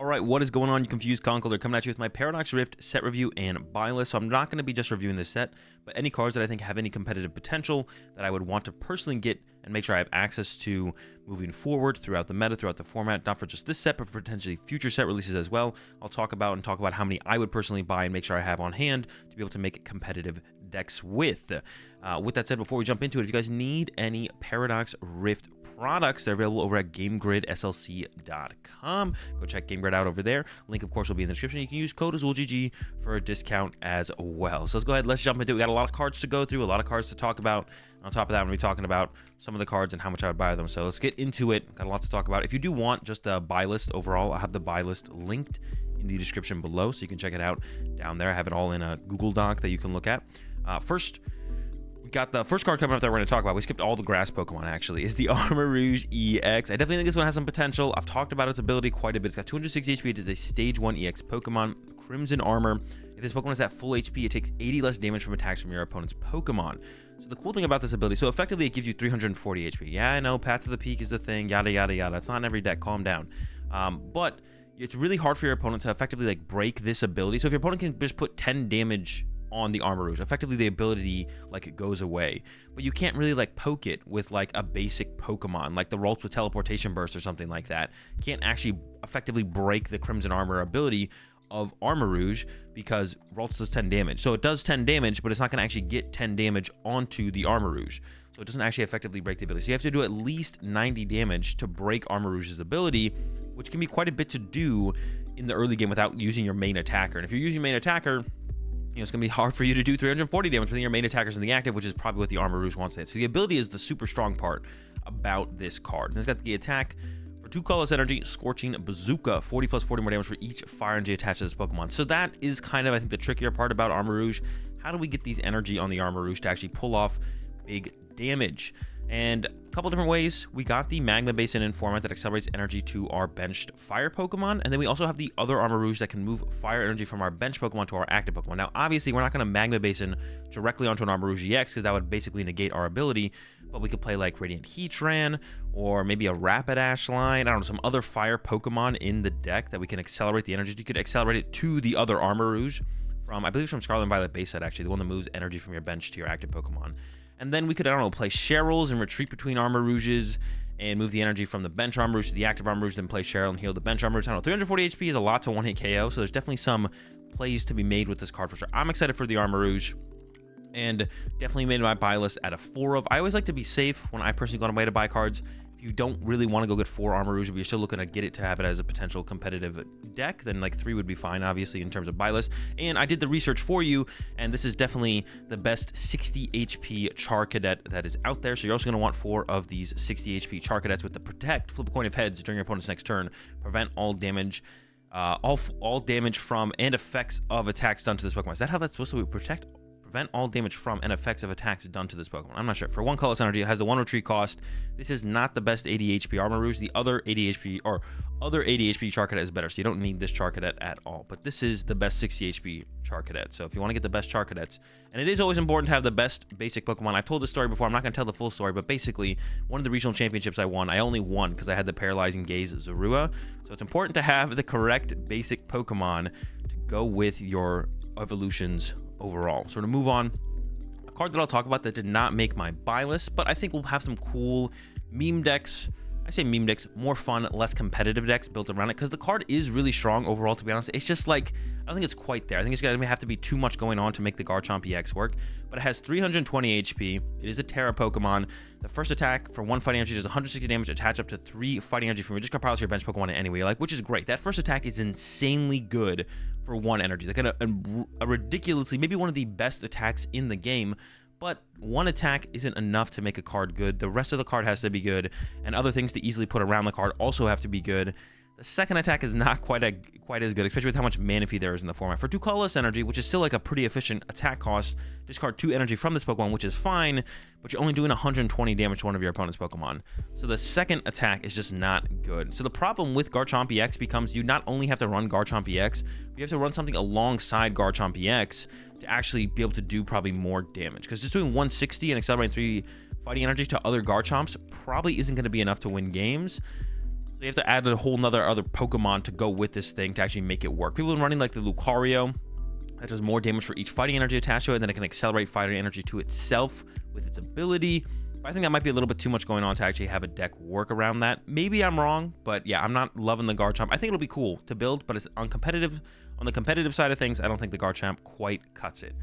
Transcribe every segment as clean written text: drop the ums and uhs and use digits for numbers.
All right, what is going on, you confused conqueror? Coming at you with my Paradox Rift set review and buy list. So I'm not going to be just reviewing this set, but any cards that I think have any competitive potential that I would want to personally get and make sure I have access to moving forward throughout the meta, throughout the format, not for just this set, but for potentially future set releases as well. I'll talk about how many I would personally buy and make sure I have on hand to be able to make competitive decks with. With that said, before we jump into it, if you guys need any Paradox Rift products, they're available over at GameGridSLC.com. Go check GameGrid out over there. Link, of course, will be in the description. You can use code AzulGG for a discount as well. So let's go ahead, let's jump into it. We got a lot of cards to go through, a lot of cards to talk about. On top of that, I'm going to be talking about some of the cards and how much I would buy them. So let's get into it. Got a lot to talk about. If you do want just a buy list overall, I'll have the buy list linked in the description below, so you can check it out down there. I have it all in a Google Doc that you can look at. First, we got the first card coming up that we're going to talk about. We skipped all the grass Pokemon, actually, is the Rouge EX. I definitely think this one has some potential. I've talked about its ability quite a bit. It's got 260 HP. It is a Stage 1 EX Pokemon, Crimson Armor. If this Pokemon is at full HP, it takes 80 less damage from attacks from your opponent's Pokemon. So the cool thing about this ability, so effectively it gives you 340 HP. Yeah, I know, Path to the Peak is the thing, yada, yada, yada. It's not in every deck, calm down. But it's really hard for your opponent to effectively like break this ability. So if your opponent can just put 10 damage on the Rouge, effectively the ability like it goes away, but you can't really like poke it with like a basic Pokemon like the Ralts with Teleportation Burst or something like that. Can't actually effectively break the Crimson Armor ability of Rouge because Ralts does 10 damage. So it does 10 damage, but it's not going to actually get 10 damage onto the Rouge. So it doesn't actually effectively break the ability. So you have to do at least 90 damage to break Rouge's ability, which can be quite a bit to do in the early game without using your main attacker. And if you're using your main attacker, it's going to be hard for you to do 340 damage when your main attacker's in the active, which is probably what the Rouge wants to hit. So the ability is the super strong part about this card. And it's got the attack for 2 colorless energy, Scorching Bazooka, 40 plus 40 more damage for each fire energy attached to this Pokemon. So that is kind of, I think, the trickier part about Rouge. How do we get these energy on the Rouge to actually pull off big damage? And a couple different ways. We got the Magma Basin in format that accelerates energy to our benched fire Pokemon. And then we also have the other Rouge that can move fire energy from our bench Pokemon to our active Pokemon. Now, obviously, we're not going to Magma Basin directly onto an Rouge EX because that would basically negate our ability. But we could play like Radiant Heatran or maybe a Rapidash line. I don't know, some other fire Pokemon in the deck that we can accelerate the energy. You could accelerate it to the other Rouge from, I believe, from Scarlet and Violet base set, actually, the one that moves energy from your bench to your active Pokemon. And then we could, I don't know, play Cheryl's and retreat between Rouges and move the energy from the bench Rouge to the active Rouge, then play Cheryl and heal the bench Rouge. I don't know, 340 HP is a lot to one-hit KO, so there's definitely some plays to be made with this card for sure. I'm excited for the Rouge, and definitely made my buy list at a 4 of. I always like to be safe when I personally go on my way to buy cards. If you don't really want to go get 4 Rouge, but you're still looking to get it to have it as a potential competitive deck, then like 3 would be fine, obviously, in terms of buy list. And I did the research for you, and this is definitely the best 60 HP Char Cadet that is out there. So you're also going to want 4 of these 60 HP Char Cadets with the Protect, flip a coin of heads during your opponent's next turn, prevent all damage, all damage from and effects of attacks done to this Pokemon. Is that how that's supposed to be? Protect, prevent all damage from and effects of attacks done to this Pokemon. I'm not sure. For 1 colorless energy, it has the 1 retreat cost. This is not the best 80 HP Rouge. The other 80 HP or other 80 HP Char Cadet is better, so you don't need this Char Cadet at all. But this is the best 60 HP Char Cadet. So if you want to get the best Char Cadets, and it is always important to have the best basic Pokemon. I've told this story before. I'm not going to tell the full story, but basically, one of the regional championships I won, I only won because I had the Paralyzing Gaze Zorua. So it's important to have the correct basic Pokemon to go with your evolutions overall. So to move on, a card that I'll talk about that did not make my buy list, but I think we'll have some cool meme decks. I say meme decks, more fun, less competitive decks built around it, because the card is really strong overall, to be honest. It's just like, I don't think it's quite there. I think it's going to have to be too much going on to make the Garchomp EX work, but it has 320 HP. It is a Terra Pokemon. The first attack for 1 fighting energy does 160 damage, attach up to 3 fighting energy from your discard pile to your bench Pokemon in any way you like, which is great. That first attack is insanely good for 1 energy. Like a ridiculously, maybe one of the best attacks in the game. But 1 attack isn't enough to make a card good. The rest of the card has to be good, and other things to easily put around the card also have to be good. The second attack is not quite as good, especially with how much Manaphy there is in the format. For 2 colorless energy, which is still like a pretty efficient attack cost, discard 2 energy from this Pokemon, which is fine, but you're only doing 120 damage to one of your opponent's Pokemon. So the second attack is just not good. So the problem with Garchomp EX becomes you not only have to run Garchomp EX, but you have to run something alongside Garchomp EX to actually be able to do probably more damage. Because just doing 160 and accelerating 3 fighting energy to other Garchomps probably isn't going to be enough to win games. So you have to add a whole nother other Pokemon to go with this thing to actually make it work. People have been running like the Lucario that does more damage for each fighting energy attached to it, and then it can accelerate fighting energy to itself with its ability. But I think that might be a little bit too much going on to actually have a deck work around that. Maybe I'm wrong, but yeah, I'm not loving the Garchomp. I think it'll be cool to build, but it's on the competitive side of things, I don't think the Garchomp quite cuts it.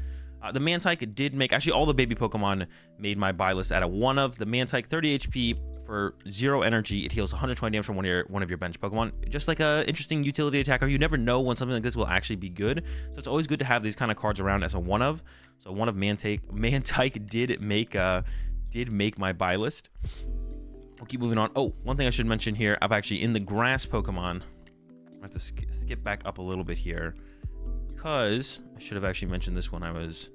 The Mantike did make, actually all the baby Pokemon made my buy list at a 1 of. The Mantike, 30 HP for 0 energy. It heals 120 damage from one of your bench Pokemon. Just like a interesting utility attacker. You never know when something like this will actually be good. So it's always good to have these kind of cards around as a 1 of. So 1 of Mantike did make my buy list. We'll keep moving on. Oh, one thing I should mention here, I've actually in the grass Pokemon, I have to skip back up a little bit here, because I should have actually mentioned this when I was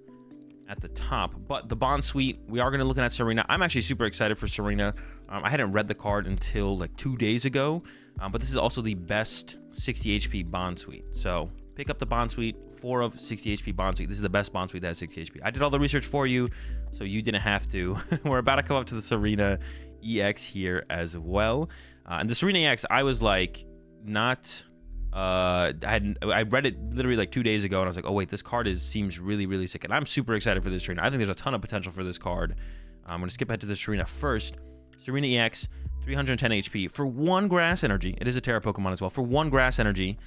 at the top. But the Bond Suite, we are going to be looking at Serena. I'm actually super excited for Serena. I hadn't read the card until like 2 days ago, but this is also the best 60 HP Bond Suite. So pick up the Bond Suite, 4 of 60 HP Bond Suite. This is the best Bond Suite that has 60 HP. I did all the research for you, so you didn't have to. We're about to come up to the Serena EX here as well. And the Serena EX, I was like, not... I read it literally like 2 days ago, and I was like, oh wait, this card seems really, really sick. And I'm super excited for this Serena. I think there's a ton of potential for this card. I'm going to skip ahead to the Serena first. Serena EX, 310 HP for 1 grass energy. It is a Terra Pokemon as well. For 1 grass energy,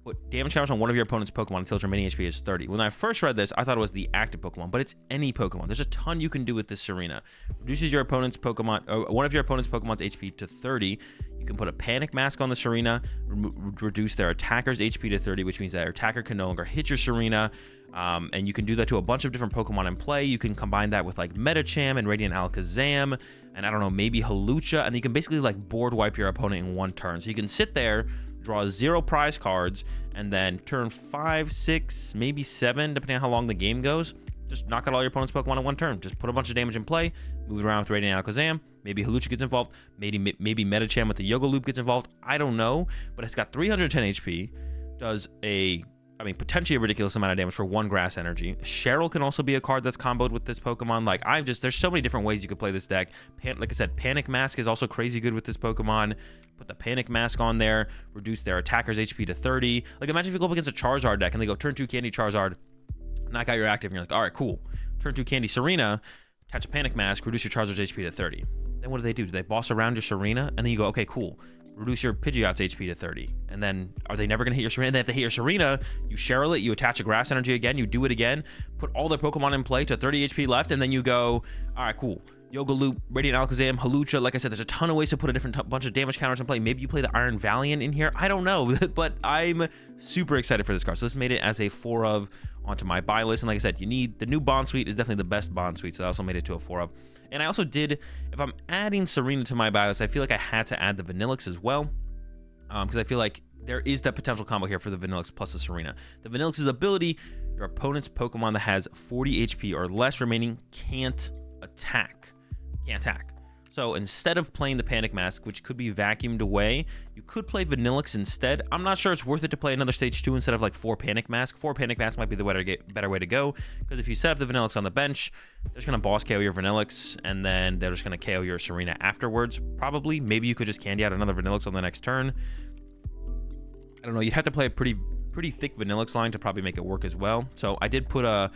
put damage counters on one of your opponent's Pokemon until its remaining HP is 30. When I first read this, I thought it was the active Pokemon, but it's any Pokemon. There's a ton you can do with this Serena. Reduces your opponent's Pokemon, or one of your opponent's Pokemon's HP to 30. You can put a Panic Mask on the Serena, reduce their attacker's HP to 30, which means their attacker can no longer hit your Serena. And you can do that to a bunch of different Pokemon in play. You can combine that with like Medicham and Radiant Alakazam, and I don't know, maybe Hawlucha, and you can basically like board wipe your opponent in 1 turn. So you can sit there, draw 0 prize cards, and then turn 5, 6, maybe 7, depending on how long the game goes, just knock out all your opponent's Pokemon in 1 turn. Just put a bunch of damage in play, move it around with Radiant Alakazam, maybe Hawlucha gets involved, maybe Medicham with the Yoga Loop gets involved. I don't know, but it's got 310 HP, does potentially a ridiculous amount of damage for 1 grass energy. Cheryl can also be a card that's comboed with this Pokemon. Like, there's so many different ways you could play this deck. Like I said, Panic Mask is also crazy good with this Pokemon. Put the Panic Mask on there, reduce their attacker's HP to 30. Like, imagine if you go up against a Charizard deck and they go turn 2 Candy Charizard, knock out your active, and you're like, all right, cool. Turn 2 Candy Serena, attach a Panic Mask, reduce your Charizard's HP to 30. Then what do? Do they boss around your Serena? And then you go, okay, cool. Reduce your Pidgeot's HP to 30. And then are they never going to hit your Serena? And then if they hit your Serena, you Cheryl it, you attach a grass energy again, you do it again, put all their Pokemon in play to 30 HP left, and then you go, all right, cool. Yoga Loop, Radiant Alakazam, Hawlucha. Like I said, there's a ton of ways to put a bunch of damage counters in play. Maybe you play the Iron Valiant in here. I don't know, but I'm super excited for this card. So this made it as a 4 of onto my buy list. And like I said, you need the new Bond Suite is definitely the best Bond Suite. So I also made it to a 4 of. And I also did, if I'm adding Serena to my buy list, I feel like I had to add the Vanillix as well. Because I feel like there is that potential combo here for the Vanillix plus the Serena. The Vanillix's ability, your opponent's Pokemon that has 40 HP or less remaining can't attack. So instead of playing the Panic Mask, which could be vacuumed away, you could play Vanillix instead. I'm not sure it's worth it to play another stage 2 instead of like 4 Panic Mask. 4 Panic Mask might be the better way to go, because if you set up the Vanillix on the bench, they're just going to boss KO your Vanillix, and then they're just going to KO your Serena afterwards, probably. Maybe you could just candy out another Vanillix on the next turn. I don't know. You'd have to play a pretty thick Vanillix line to probably make it work as well. So I did put a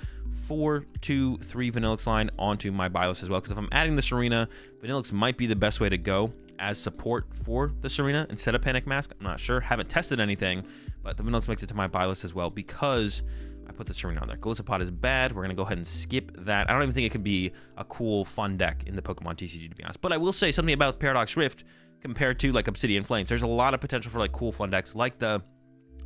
4, 2, 3 Vanillix line onto my buy list as well, because if I'm adding the Serena, Vanillix might be the best way to go as support for the Serena instead of Panic Mask. I'm not sure. Haven't tested anything, but the Vanillix makes it to my buy list as well because I put the Serena on there. Golisopod is bad. We're going to go ahead and skip that. I don't even think it could be a cool, fun deck in the Pokemon TCG, to be honest. But I will say something about Paradox Rift compared to like Obsidian Flames. There's a lot of potential for like cool, fun decks like the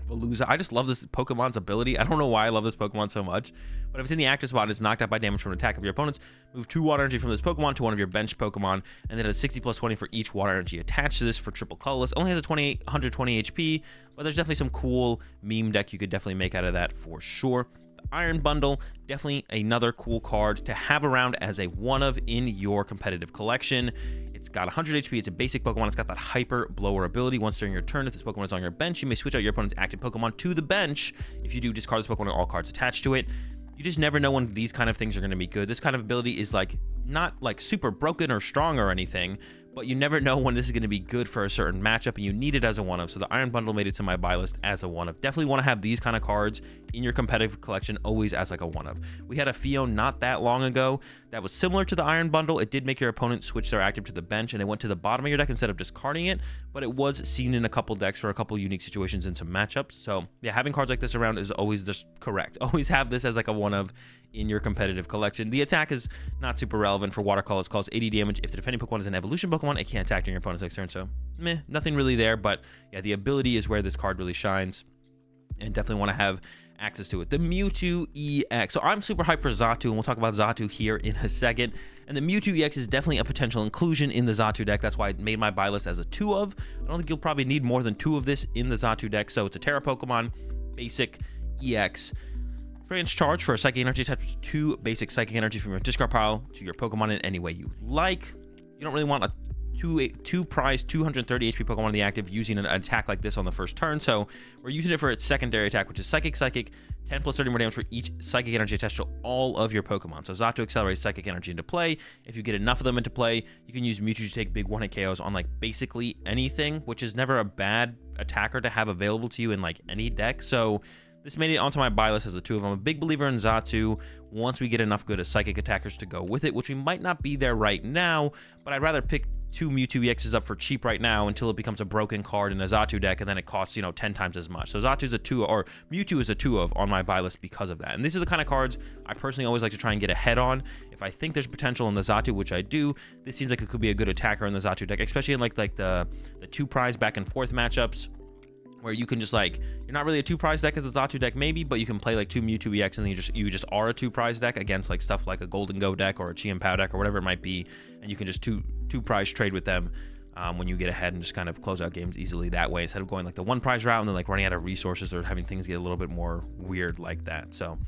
Veluza. I just love this Pokemon's ability. I don't know why I love this Pokemon so much, but if it's in the active spot, it's knocked out by damage from an attack of your opponents. Move 2 water energy from this Pokemon to one of your bench Pokemon, and then it has 60 plus 20 for each water energy attached to this for triple colorless. Only has a 120 HP, but there's definitely some cool meme deck you could definitely make out of that for sure. The Iron Bundle, definitely another cool card to have around as a 1 of in your competitive collection. It's got 100 HP. It's a basic Pokemon. It's got that Hyper Blower ability. Once during your turn, if this Pokemon is on your bench, you may switch out your opponent's active Pokemon to the bench. If you do, discard this Pokemon and all cards attached to it. You just never know when these kind of things are going to be good. This kind of ability is like not like super broken or strong or anything, but you never know when this is going to be good for a certain matchup, and you need it as a one of. So the Iron Bundle made it to my buy list as a one of. Definitely want to have these kind of cards in your competitive collection always as like a one of. We had a Fio not that long ago that was similar to the Iron Bundle. It did make your opponent switch their active to the bench, and it went to the bottom of your deck instead of discarding it, but it was seen in a couple decks for a couple unique situations in some matchups. So yeah, having cards like this around is always just correct. Always have this as like a one of in your competitive collection. The attack is not super relevant for Water Colors. Calls 80 damage. If the defending Pokemon is an evolution Pokemon, it can't attack during your opponent's next turn, so meh, nothing really there. But yeah, the ability is where this card really shines, and definitely want to have access to it. The Mewtwo EX. So I'm super hyped for Zatu, and we'll talk about Zatu here in a second. And the Mewtwo EX is definitely a potential inclusion in the Zatu deck. That's why I made my buy list as a 2 of. I don't think you'll probably need more than 2 of this in the Zatu deck. So it's a Terra Pokemon, basic EX. Charge for a Psychic Energy attached 2 basic Psychic Energy from your discard pile to your Pokemon in any way you like. You don't really want a 2 prize 230 HP Pokemon in the active using an attack like this on the first turn, so we're using it for its secondary attack, which is Psychic, 10 plus 30 more damage for each Psychic Energy attached to all of your Pokemon. So Zatu accelerates Psychic Energy into play. If you get enough of them into play, you can use Mewtwo to take big one-hit KOs on like basically anything, which is never a bad attacker to have available to you in like any deck. So this made it onto my buy list as a 2 of. I'm a big believer in Zatu once we get enough good as psychic attackers to go with it, which we might not be there right now, but I'd rather pick 2 Mewtwo EXs up for cheap right now until it becomes a broken card in a Zatu deck, and then it costs, 10 times as much. So Zatu's a 2, or Mewtwo is a 2 of on my buy list because of that. And these are the kind of cards I personally always like to try and get ahead on. If I think there's potential in the Zatu, which I do, this seems like it could be a good attacker in the Zatu deck, especially in like the 2 prize back and forth matchups, where you can just like, you're not really a 2 prize deck as a Zatu deck maybe, but you can play like 2 Mewtwo EX and then you just are a 2 prize deck against like stuff like a Golden Go deck or a Chi-Pow deck or whatever it might be, and you can just two prize trade with them when you get ahead and just kind of close out games easily that way, instead of going like the 1 prize route and then like running out of resources or having things get a little bit more weird like that. So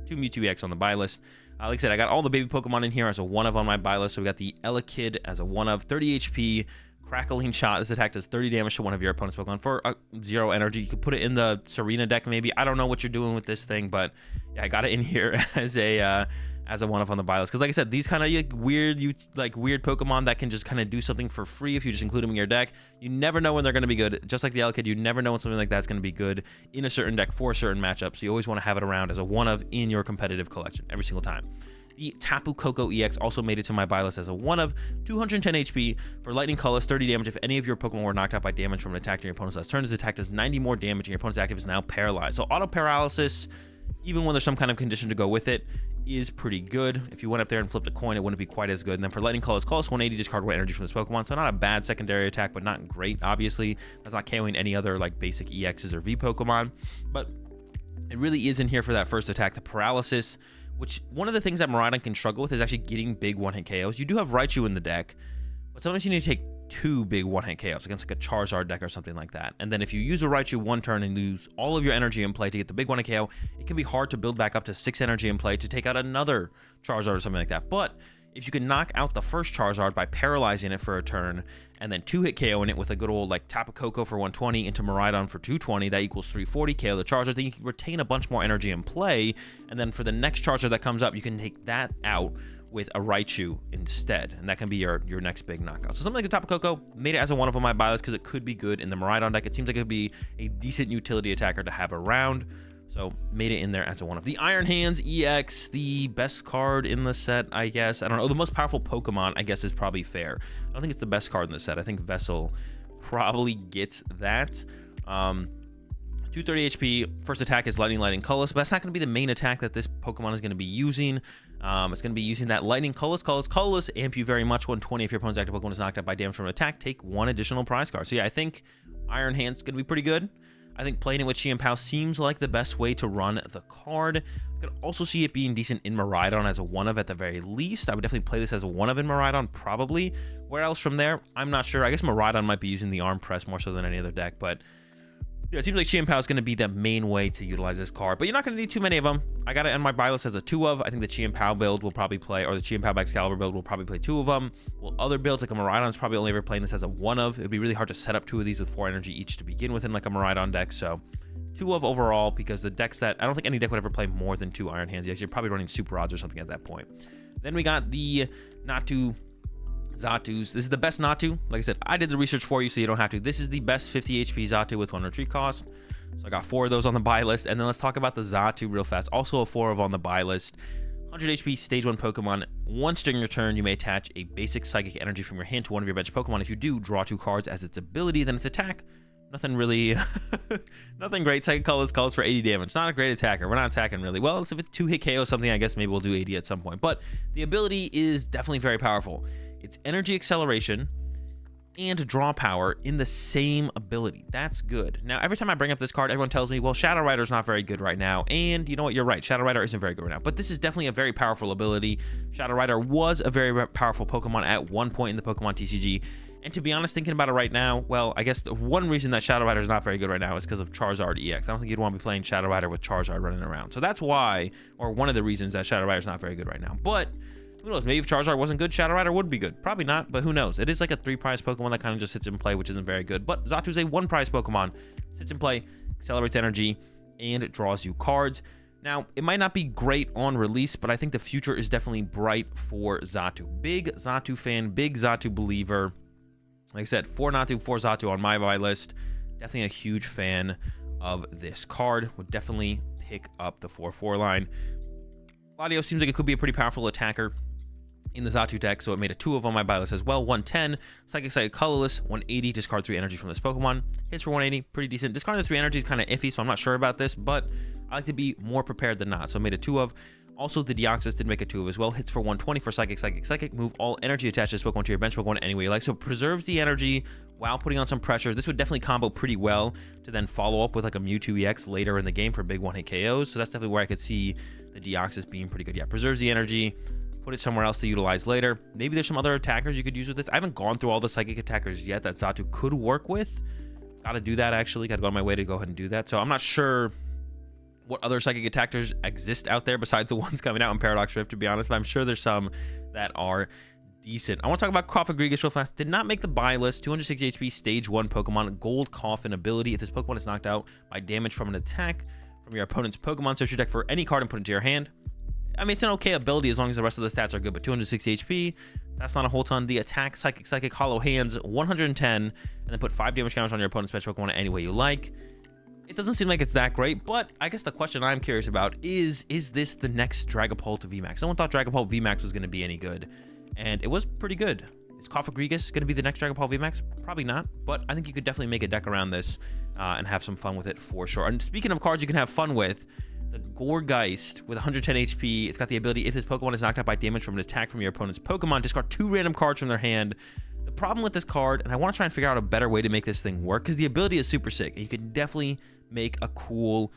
2 Mewtwo EX on the buy list. Like I said, I got all the baby Pokemon in here as a 1 of on my buy list. So we got the Elekid as a 1 of, 30 HP, Crackling Shot. This attack does 30 damage to one of your opponent's Pokemon for 0 energy. You could put it in the Serena deck maybe. I don't know what you're doing with this thing, but yeah, I got it in here as a 1 of on the buy list. Because like I said, these kind of weird Pokemon that can just kind of do something for free if you just include them in your deck, you never know when they're going to be good. Just like the Elekid, you never know when something like that's going to be good in a certain deck for a certain matchup. So you always want to have it around as a 1 of in your competitive collection every single time. The Tapu Koko EX also made it to my buy list as a 1 of, 210 HP for Lightning Colors, 30 damage. If any of your Pokemon were knocked out by damage from an attack during your opponent's last turn, this attack does 90 more damage and your opponent's active is now paralyzed. So auto paralysis, even when there's some kind of condition to go with it, is pretty good. If you went up there and flipped a coin, it wouldn't be quite as good. And then for Lightning Colors, 180, discard 1 energy from this Pokemon. So not a bad secondary attack, but not great, obviously. That's not KOing any other like basic EXs or V Pokemon. But it really is in here for that first attack, the paralysis, which one of the things that Miraidon can struggle with is actually getting big one-hit KOs. You do have Raichu in the deck, but sometimes you need to take 2 big one-hit KOs against like a Charizard deck or something like that. And then if you use a Raichu 1 turn and lose all of your energy in play to get the big one-hit KO, it can be hard to build back up to 6 energy in play to take out another Charizard or something like that. But if you can knock out the first Charizard by paralyzing it for a turn and then 2-hit KO in it with a good old like Tapu Koko for 120 into Miraidon for 220, that equals 340 KO the Charizard. Then you can retain a bunch more energy in play, and then for the next Charizard that comes up, you can take that out with a Raichu instead, and that can be your next big knockout. So something like the Tapu Koko made it as a 1 of on my buy list because it could be good in the Miraidon deck. It seems like it would be a decent utility attacker to have around. So made it in there as a 1 of. The Iron Hands EX, the best card in the set, I guess. I don't know. The most powerful Pokemon, I guess, is probably fair. I don't think it's the best card in the set. I think Vessel probably gets that. 230 HP. First attack is Lightning Colorless, but that's not going to be the main attack that this Pokemon is going to be using. It's going to be using that Lightning Colorless. Amp you very much. 120 if your opponent's active Pokemon is knocked out by damage from an attack. Take 1 additional prize card. So yeah, I think Iron Hands is going to be pretty good. I think playing it with Chi-Pow seems like the best way to run the card. I could also see it being decent in Miraidon as a 1 of at the very least. I would definitely play this as a 1 of in Miraidon, probably. Where else from there? I'm not sure. I guess Miraidon might be using the Arm Press more so than any other deck, but yeah, it seems like Chi-Pow is going to be the main way to utilize this card, but you're not going to need too many of them. I got it on my buy list as a 2 of. I think the Chi-Pow build will probably play, or the Chi-Pow Excalibur build will probably play 2 of them. Well, other builds like a Miraidon is probably only ever playing this as a 1 of. It would be really hard to set up 2 of these with 4 energy each to begin with in like a Miraidon deck, so 2 of overall, because the decks that I don't think any deck would ever play more than 2 Iron Hands. Yes, you're probably running Super Odds or something at that point. Then we got the not too Zatus. This is the best Zatu. Like I said, I did the research for you, so you don't have to. This is the best 50 HP Zatu with 1 retreat cost. So I got 4 of those on the buy list. And then let's talk about the Zatu real fast. Also a 4 of on the buy list. 100 HP stage 1 Pokemon. Once during your turn, you may attach a basic psychic energy from your hand to one of your bench Pokemon. If you do, draw 2 cards as its ability, then its attack. Nothing really, nothing great. Psychic calls for 80 damage. Not a great attacker. We're not attacking really. Well, if it's 2-hit KO something, I guess maybe we'll do 80 at some point. But the ability is definitely very powerful. It's energy acceleration and draw power in the same ability. That's good. Now, every time I bring up this card, everyone tells me, well, Shadow Rider's not very good right now. And you know what? You're right. Shadow Rider isn't very good right now. But this is definitely a very powerful ability. Shadow Rider was a very powerful Pokemon at one point in the Pokemon TCG. And to be honest, thinking about it right now, well, I guess the one reason that Shadow Rider is not very good right now is because of Charizard EX. I don't think you'd want to be playing Shadow Rider with Charizard running around. So that's why, or one of the reasons that Shadow Rider is not very good right now. But who knows? Maybe if Charizard wasn't good, Shadow Rider would be good. Probably not, but who knows? It is like a 3-prize Pokemon that kind of just sits in play, which isn't very good. But Zatu's a 1-prize Pokemon. Sits in play, accelerates energy, and it draws you cards. Now, it might not be great on release, but I think the future is definitely bright for Zatu. Big Zatu fan, big Zatu believer. Like I said, 4 Zatu on my buy list. Definitely a huge fan of this card. Would definitely pick up the 4/4 line. Gladio seems like it could be a pretty powerful attacker in the Zatu deck, so it made a 2 of on my buy list as well. 110, Psychic Colorless, 180, discard 3 energy from this Pokemon. Hits for 180, pretty decent. Discarding the 3 energy is kind of iffy, so I'm not sure about this, but I like to be more prepared than not. So I made a 2 of. Also, the Deoxys did make a 2 of as well. Hits for 120 for Psychic. Move all energy attached to this Pokemon to your bench Pokemon any way you like. So preserves the energy while putting on some pressure. This would definitely combo pretty well to then follow up with like a Mewtwo EX later in the game for big 1-hit KOs. So that's definitely where I could see the Deoxys being pretty good. Yeah, preserves the energy. Put it somewhere else to utilize later. Maybe there's some other attackers you could use with this. I haven't gone through all the psychic attackers yet that Zatu could work with. Got to do that, actually. Got to go on my way to go ahead and do that. So I'm not sure what other psychic attackers exist out there besides the ones coming out in Paradox Rift, to be honest, but I'm sure there's some that are decent. I want to talk about Cofagrigus real fast. Did not make the buy list. 260 HP, stage 1 Pokemon, Gold Coffin ability. If this Pokemon is knocked out by damage from an attack from your opponent's Pokemon, search your deck for any card and put it into your hand. I mean, it's an okay ability as long as the rest of the stats are good, but 260 HP, that's not a whole ton. The attack, Psychic, Hollow Hands, 110, and then put 5 damage counters on your opponent's bench Pokemon any way you like. It doesn't seem like it's that great, but I guess the question I'm curious about is this the next Dragapult VMAX? Someone thought Dragapult VMAX was going to be any good, and it was pretty good. Is Cofagrigus going to be the next Dragapult VMAX? Probably not, but I think you could definitely make a deck around this and have some fun with it for sure. And speaking of cards you can have fun with, the Gourgeist with 110 HP, it's got the ability, if this Pokemon is knocked out by damage from an attack from your opponent's Pokemon, discard 2 random cards from their hand. The problem with this card, and I want to try and figure out a better way to make this thing work, because the ability is super sick, and you can definitely make a cool,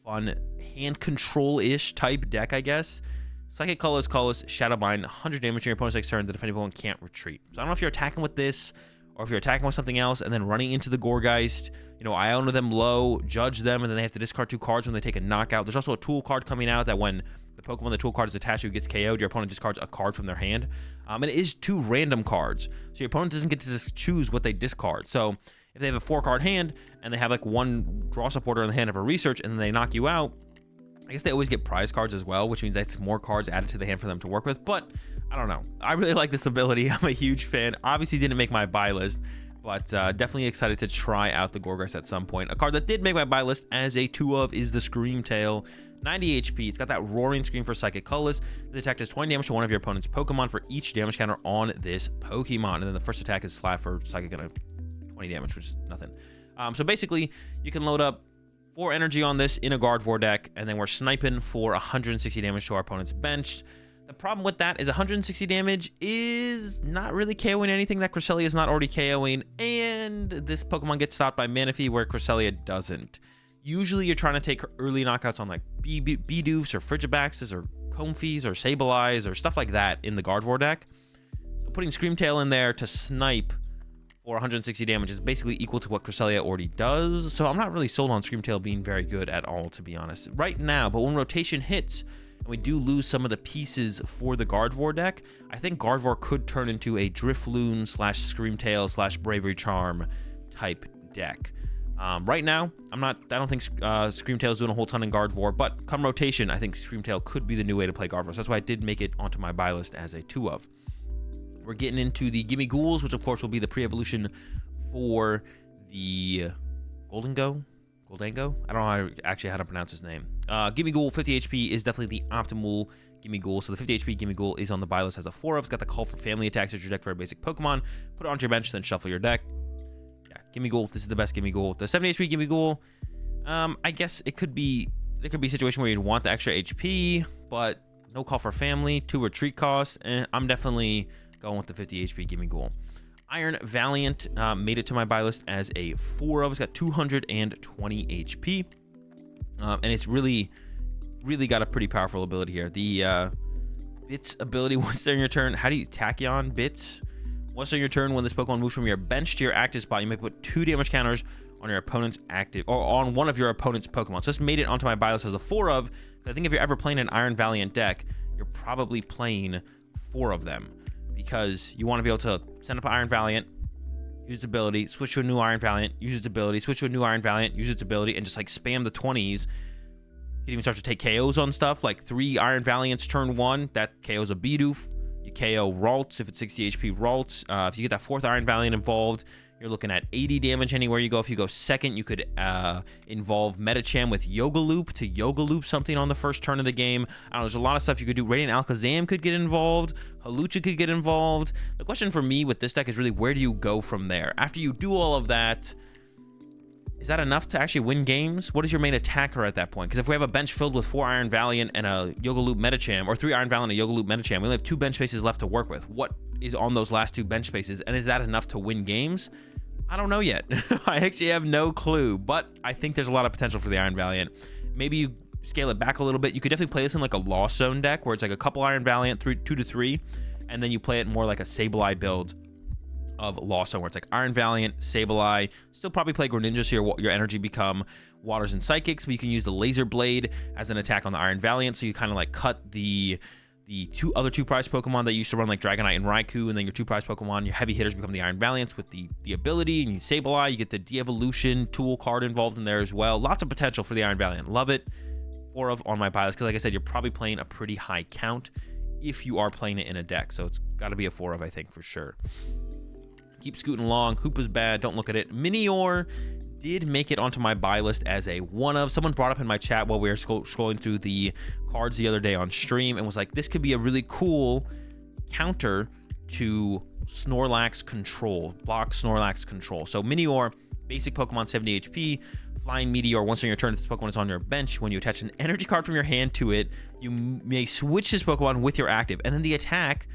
fun, hand control-ish type deck, I guess. Psychic Colorless, Shadowbind, 100 damage to your opponent's next turn. The defending Pokemon can't retreat. So I don't know if you're attacking with this, or if you're attacking with something else, and then running into the Gourgeist, you know, Iona them low, judge them, and then they have to discard 2 cards when they take a knockout. There's also a tool card coming out that when the Pokemon the tool card is attached to gets KO'd, your opponent discards a card from their hand. And it is 2 random cards, so your opponent doesn't get to just choose what they discard. So if they have a 4-card hand, and they have like 1 draw supporter in the hand of a research, and then they knock you out, I guess they always get prize cards as well, which means that's more cards added to the hand for them to work with. But I don't know. I really like this ability. I'm a huge fan. Obviously didn't make my buy list, but definitely excited to try out the Gourgeist at some point. A card that did make my buy list as a 2 of is the Screamtail. 90 HP. It's got that Roaring Scream for Psychic Colorless. The attack does 20 damage to one of your opponent's Pokemon for each damage counter on this Pokemon. And then the first attack is Slap for Psychic and 20 damage, which is nothing. So basically, you can load up 4 energy on this in a Gardevoir deck, and then we're sniping for 160 damage to our opponent's bench. The problem with that is 160 damage is not really KOing anything that Cresselia is not already KOing, and this Pokemon gets stopped by Manaphy where Cresselia doesn't. Usually you're trying to take early knockouts on like Bidoofs or Frigibaxes or Comfeys or Sableyes or stuff like that in the Gardevoir deck. So putting Screamtail in there to snipe for 160 damage is basically equal to what Cresselia already does. So I'm not really sold on Screamtail being very good at all, to be honest, right now. But when rotation hits and we do lose some of the pieces for the Gardevoir deck, I think Gardevoir could turn into a Drifloon / Screamtail / Bravery Charm type deck. Right now, I don't think Screamtail is doing a whole ton in Gardevoir, but come rotation, I think Screamtail could be the new way to play Gardevoir. So that's why I did make it onto my buy list as a 2 of. We're getting into the Gimme Ghouls, which of course will be the pre-evolution for the Goldango. I don't know actually how to pronounce his name. Gimme Ghoul, 50 HP is definitely the optimal Gimme Ghoul. So the 50 HP Gimme Ghoul is on the buy list as a 4 of. It's got the call for family attacks at your deck for a basic Pokemon. Put it onto your bench, then shuffle your deck. Yeah, Gimme Ghoul. This is the best Gimme Ghoul. The 70 HP Gimme Ghoul, I guess it could be, there could be a situation where you'd want the extra HP, but no call for family, 2 retreat cost, and I'm definitely going with the 50 HP Gimme Ghoul. Iron Valiant made it to my buy list as a 4 of. It's got 220 HP, and it's really got a pretty powerful ability here. The Bits ability, once during your turn, how do you Tachyon Bits? Once during your turn, when this Pokemon moves from your bench to your active spot, you may put 2 damage counters on your opponent's active, or on one of your opponent's Pokemon. So this made it onto my buy list as a 4 of. I think if you're ever playing an Iron Valiant deck, you're probably playing 4 of them, because you want to be able to send up an Iron Valiant, use its ability, switch to a new Iron Valiant, use its ability, switch to a new Iron Valiant, use its ability, and just like spam the 20s. You can even start to take KOs on stuff, like 3 Iron Valiants turn 1, that KOs a Bidoof. You KO Ralts if it's 60 HP Ralts. If you get that 4th Iron Valiant involved, you're looking at 80 damage anywhere you go. If you go second, you could involve Medicham with Yoga Loop to Yoga Loop something on the first turn of the game. I don't know, there's a lot of stuff you could do. Radiant Alakazam could get involved. Halucha could get involved. The question for me with this deck is really, where do you go from there? After you do all of that, is that enough to actually win games? What is your main attacker at that point? Because if we have a bench filled with 4 Iron Valiant and a Yoga Loop Medicham, or 3 Iron Valiant and a Yoga Loop Medicham, we only have 2 bench spaces left to work with. What is on those last 2 bench spaces, and is that enough to win games? I don't know yet. I actually have no clue, but I think there's a lot of potential for the Iron Valiant. Maybe you scale it back a little bit. You could definitely play this in like a Lost Zone deck, where it's like a couple Iron Valiant, 2 to 3, and then you play it more like a Sableye build of Lost Zone, where it's like Iron Valiant, Sableye. Still probably play Greninja, so your energy become Waters and Psychics, but you can use the Laser Blade as an attack on the Iron Valiant, so you kind of like cut the other 2 prize Pokemon that used to run, like Dragonite and Raikou, and then your 2 prize Pokemon, your heavy hitters, become the Iron Valiants with the ability, and you Sableye, you get the de-evolution tool card involved in there as well. Lots of potential for the Iron Valiant. Love it. 4 of on my buy list, because like I said, you're probably playing a pretty high count if you are playing it in a deck, so it's got to be a 4 of, I think, for sure. Keep scooting along. Hoopa's bad. Don't look at it. Minior did make it onto my buy list as a 1 of. Someone brought up in my chat while we were scrolling through the cards the other day on stream and was like, this could be a really cool counter to Snorlax Control. Block Snorlax Control. So Minior, basic Pokemon, 70 HP. Flying Meteor, once on your turn, if this Pokemon is on your bench, when you attach an energy card from your hand to it, you may switch this Pokemon with your active. And then the attack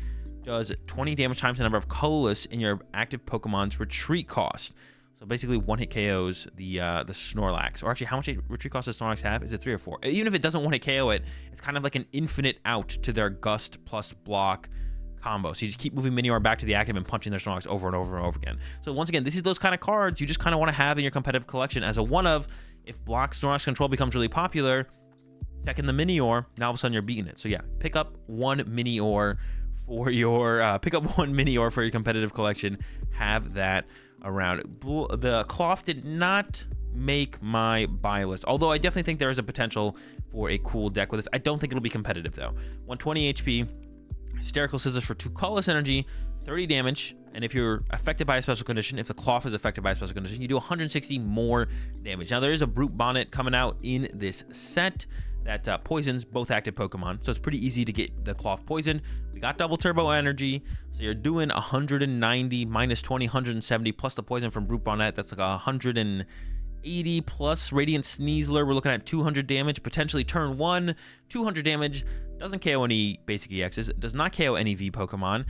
does 20 damage times the number of colorless in your active Pokemon's retreat cost. So basically, 1-hit KOs the Snorlax. Or actually, how much retreat cost does Snorlax have? Is it 3 or 4? Even if it doesn't 1-hit KO it, it's kind of like an infinite out to their Gust plus Block combo. So you just keep moving Minior back to the active and punching their Snorlax over and over and over again. So once again, this is those kind of cards you just kind of want to have in your competitive collection as a 1 of. If Block Snorlax Control becomes really popular, check in the Minior, now all of a sudden you're beating it. So yeah, pick up 1 Minior for your competitive collection. Have that around. The Cloth did not make my buy list, although I definitely think there is a potential for a cool deck with this. I don't think it'll be competitive though. 120 HP, Hysterical Scissors for 2 colorless energy, 30 damage, and if you're affected by a special condition, if the Cloth is affected by a special condition, you do 160 more damage. Now there is a Brute Bonnet coming out in this set that poisons both active Pokemon, so it's pretty easy to get the Cloth poisoned. We got double turbo energy, so you're doing 190 minus 20, 170 plus the poison from Brute Bonnet. That's like 180 plus Radiant Sneasler. We're looking at 200 damage, potentially turn 1, 200 damage. Doesn't KO any basic EXs, does not KO any V Pokemon.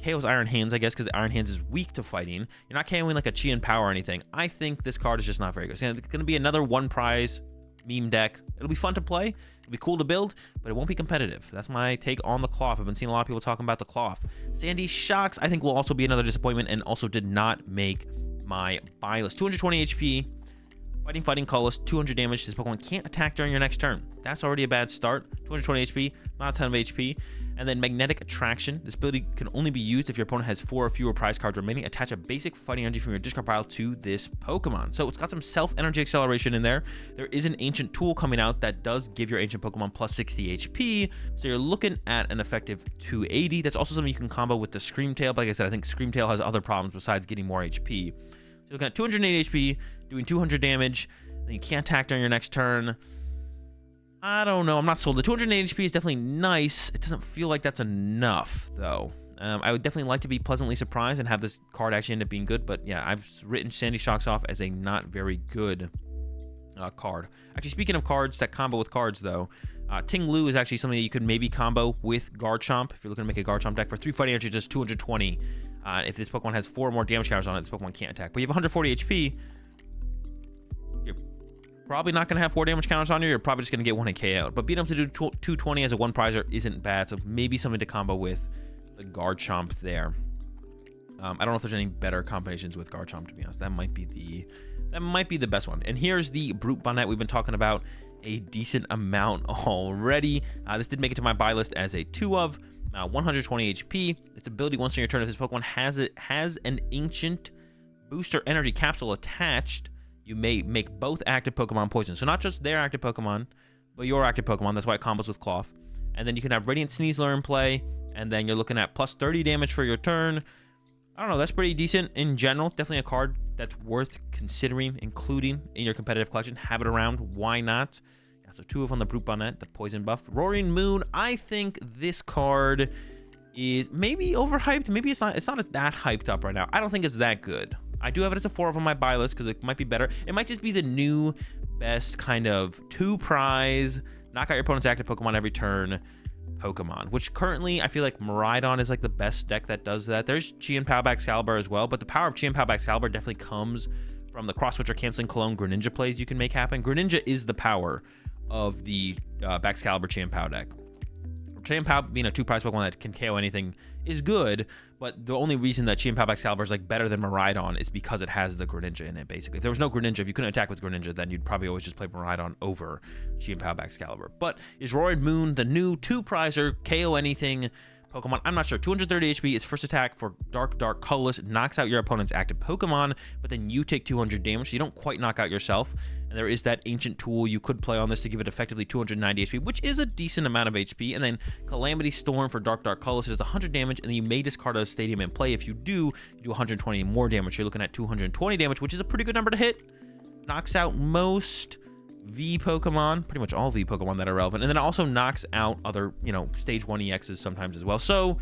KO's Iron Hands, I guess, because Iron Hands is weak to fighting. You're not KOing like a Chi and Power or anything. I think this card is just not very good. It's going to be another 1 prize meme deck. It'll be fun to play, it'll be cool to build, but it won't be competitive. That's my take on the Cloth. I've been seeing a lot of people talking about the Cloth. Sandy Shocks, I think, will also be another disappointment and also did not make my buy list. 220 HP, Fighting colorless, 200 damage. This Pokemon can't attack during your next turn. That's already a bad start. 220 HP, not a ton of HP. And then Magnetic Attraction. This ability can only be used if your opponent has 4 or fewer prize cards remaining. Attach a basic fighting energy from your discard pile to this Pokemon. So it's got some self-energy acceleration in there. There is an ancient tool coming out that does give your ancient Pokemon plus 60 HP. So you're looking at an effective 280. That's also something you can combo with the Screamtail. But like I said, I think Screamtail has other problems besides getting more HP. So you're looking at 280 HP, doing 200 damage. Then you can't attack during your next turn. I don't know. I'm not sold. The 280 HP is definitely nice. It doesn't feel like that's enough, though. I would definitely like to be pleasantly surprised and have this card actually end up being good. But yeah, I've written Sandy Shocks off as a not very good card. Actually, speaking of cards that combo with cards, though, Ting Lu is actually something that you could maybe combo with Garchomp. If you're looking to make a Garchomp deck for 3 fighting energy, just 220. If this Pokemon has 4 more damage counters on it, this Pokemon can't attack. But you have 140 HP. Probably not going to have 4 damage counters on you. You're probably just going to get 1 hit KO. But being able to do 220 as a 1-prizer isn't bad. So maybe something to combo with the Garchomp there. I don't know if there's any better combinations with Garchomp, to be honest. That might be the best one. And here's the Brute Bonet we've been talking about a decent amount already. This did make it to my buy list as a 2 of 120 HP. Its ability once on your turn, if this Pokemon has an ancient booster energy capsule attached, you may make both active Pokemon poison. So not just their active Pokemon, but your active Pokemon. That's why it combos with Cloth. And then you can have Radiant Sneasler in play, and then you're looking at plus 30 damage for your turn. I don't know, that's pretty decent in general. Definitely a card that's worth considering including in your competitive collection. Have it around, why not? Yeah, so 2 of on the Brute Bonet, the poison buff. Roaring Moon, I think this card is maybe overhyped. Maybe it's not that hyped up right now. I don't think it's that good. I do have it as a 4 of on my buy list because it might be better. It might just be the new best kind of 2-prize, knock out your opponent's active Pokemon every turn Pokemon, which currently I feel like Miraidon is like the best deck that does that. There's Chi and Power Excalibur as well, but the power of Chi and Power Excalibur definitely comes from the cross-switcher canceling clone Greninja plays you can make happen. Greninja is the power of the Baxcalibur Chi and Power deck. Chi and Power being a 2-prize Pokemon that can KO anything is good, but the only reason that Chi and Power Excalibur is like better than Miraidon is because it has the Greninja in it, basically. If there was no Greninja, if you couldn't attack with Greninja, then you'd probably always just play Miraidon over Chi and Power Excalibur. But is Roaring Moon the new 2-prizer, KO anything Pokemon? I'm not sure. 230 HP, its first attack for Dark Colorless knocks out your opponent's active Pokemon, but then you take 200 damage, so you don't quite knock out yourself. And there is that ancient tool you could play on this to give it effectively 290 HP, which is a decent amount of HP. And then Calamity Storm for Dark Colorless does 100 damage, and then you may discard a Stadium in play. If you do, you do 120 more damage. You're looking at 220 damage, which is a pretty good number to hit. Knocks out most V Pokemon, pretty much all V Pokemon that are relevant, and then it also knocks out other, stage 1 EXs sometimes as well. So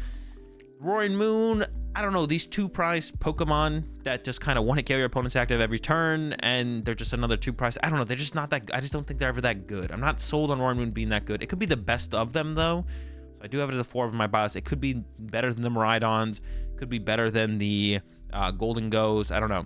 Roaring Moon, I don't know, these 2-prize Pokemon that just kind of one-hit KO your opponent's active every turn, and they're just another 2-prize. I don't know, they're just not that, I just don't think they're ever that good. I'm not sold on Roaring Moon being that good. It could be the best of them, though. So I do have it as a 4 of my bias. It could be better than the Miraidons, could be better than the Golden Goes. I don't know.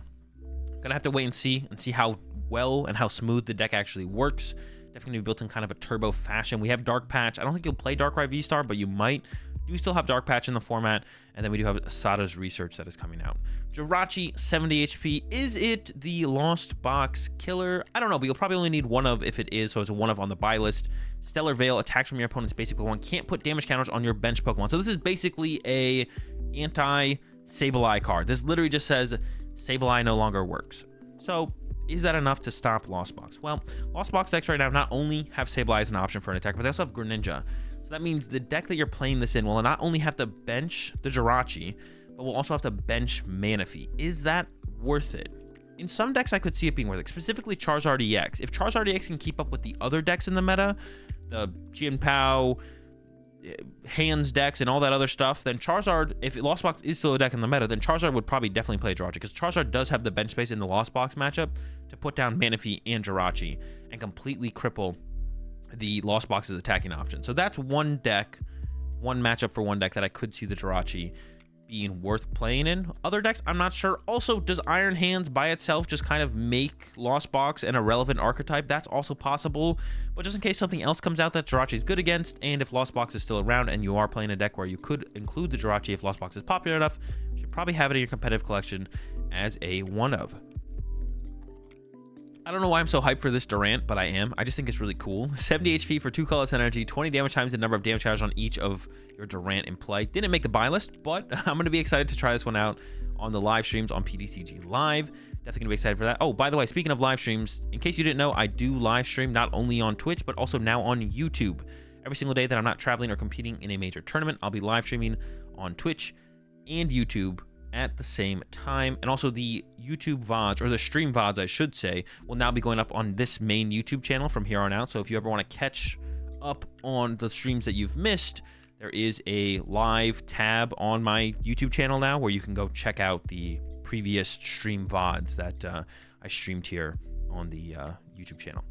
Gonna have to wait and see how well and how smooth the deck actually works. Definitely be built in kind of a turbo fashion. We have Dark Patch. I don't think you'll play Darkrai V-Star, but you might. Do still have Dark Patch in the format, and then we do have Asada's Research that is coming out. Jirachi, 70 HP. Is it the Lost Box killer? I don't know, but you'll probably only need 1 of if it is, so it's a 1 of on the buy list. Stellar Veil, attacks from your opponent's basic Pokemon, can't put damage counters on your bench Pokemon. So this is basically a anti-Sableye card. This literally just says Sableye no longer works. So is that enough to stop Lost Box? Well, Lost Box decks right now not only have Sableye as an option for an attack, but they also have Greninja. So that means the deck that you're playing this in will not only have to bench the Jirachi, but will also have to bench Manaphy. Is that worth it? In some decks, I could see it being worth it, specifically Charizard EX. If Charizard EX can keep up with the other decks in the meta, the Jianpao, hands decks and all that other stuff, then Charizard, if Lost Box is still a deck in the meta, then Charizard would probably definitely play Jirachi, because Charizard does have the bench space in the Lost Box matchup to put down Manaphy and Jirachi and completely cripple the Lost Box's attacking option. So that's one deck, one matchup for one deck that I could see the Jirachi being worth playing in. Other decks, I'm not sure. Also, does Iron Hands by itself just kind of make Lost Box an irrelevant archetype? That's also possible. But just in case something else comes out that Jirachi is good against, and if Lost Box is still around and you are playing a deck where you could include the Jirachi if Lost Box is popular enough, you should probably have it in your competitive collection as a 1 of. I don't know why I'm so hyped for this Durant, but I am. I just think it's really cool. 70 HP for 2 colorless energy, 20 damage times the number of damage counters on each of your Durant in play. Didn't make the buy list, but I'm going to be excited to try this one out on the live streams on PTCG Live. Definitely going to be excited for that. Oh, by the way, speaking of live streams, in case you didn't know, I do live stream not only on Twitch, but also now on YouTube. Every single day that I'm not traveling or competing in a major tournament, I'll be live streaming on Twitch and YouTube at the same time. And also the YouTube VODs, or the stream VODs I should say, will now be going up on this main YouTube channel from here on out. So if you ever want to catch up on the streams that you've missed, there is a live tab on my YouTube channel now where you can go check out the previous stream VODs that I streamed here on the YouTube channel.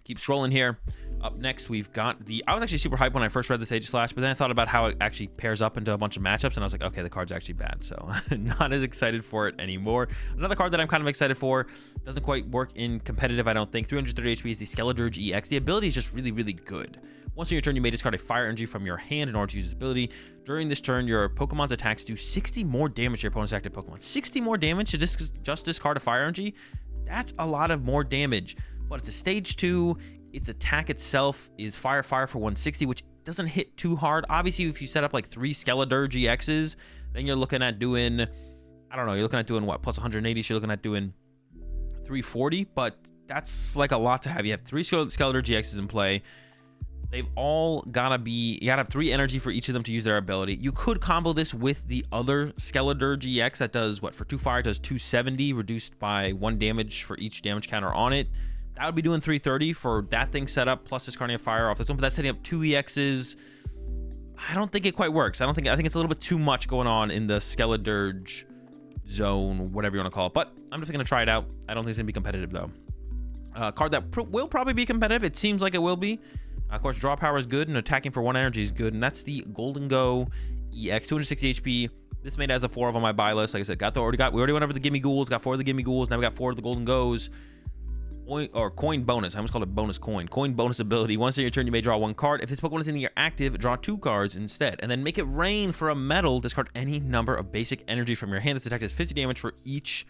Keep scrolling here. Up next, we've got the... I was actually super hyped when I first read this Aegislash, but then I thought about how it actually pairs up into a bunch of matchups, and I was like, okay, the card's actually bad, so not as excited for it anymore. Another card that I'm kind of excited for, doesn't quite work in competitive, I don't think. 330 HP is the Skele EX. The ability is just really, really good. Once in your turn, you may discard a fire energy from your hand in order to use this ability. During this turn, your Pokemon's attacks do 60 more damage to your opponent's active Pokemon. 60 more damage to just discard a fire energy? That's a lot of more damage. But it's a stage 2. Its attack itself is fire for 160, which doesn't hit too hard. Obviously, if you set up like 3 Skele EXs, then you're looking at doing, I don't know, you're looking at doing what, plus 180, so you're looking at doing 340, but that's like a lot to have. You have 3 Skele EXs in play. They've all gotta be, you gotta have 3 energy for each of them to use their ability. You could combo this with the other Skele EX that does what, for 2 fire, it does 270, reduced by 1 damage for each damage counter on it. That would be doing 330 for that thing set up, plus discarding a fire off this one, but that's setting up 2 EXs. I don't think it quite works. I think it's a little bit too much going on in the Skele zone, whatever you want to call it, but I'm just gonna try it out. I don't think it's gonna be competitive though. Card that will probably be competitive. It seems like it will be. Of course, draw power is good, and attacking for 1 energy is good, and that's the Golden Go EX, 260 HP. This made it as a 4 on my buy list. Like I said, we already went over the Gimme Ghouls, got 4 of the Gimme Ghouls, now we got 4 of the Golden Goes. Coin bonus. I almost called it bonus coin. Coin bonus ability. Once in your turn, you may draw 1 card. If this Pokemon is in your active, draw 2 cards instead. And then make it rain for a medal. Discard any number of basic energy from your hand. This attack does 50 damage for each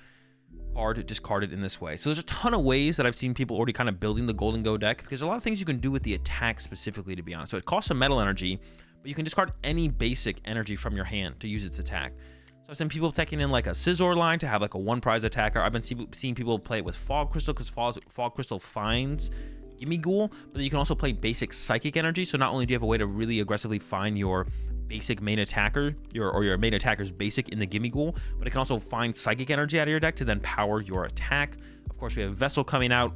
card discarded in this way. So there's a ton of ways that I've seen people already kind of building the Golden Go deck, because there's a lot of things you can do with the attack specifically, to be honest. So it costs some metal energy, but you can discard any basic energy from your hand to use its attack. So I've seen people taking in like a Scizor line to have like a 1 prize attacker. I've been seeing people play it with Fog Crystal, because Fog Crystal finds Gimme Ghoul, but you can also play basic Psychic Energy. So not only do you have a way to really aggressively find your basic main attacker, your main attacker's basic in the Gimme Ghoul, but it can also find Psychic Energy out of your deck to then power your attack. Of course, we have Vessel coming out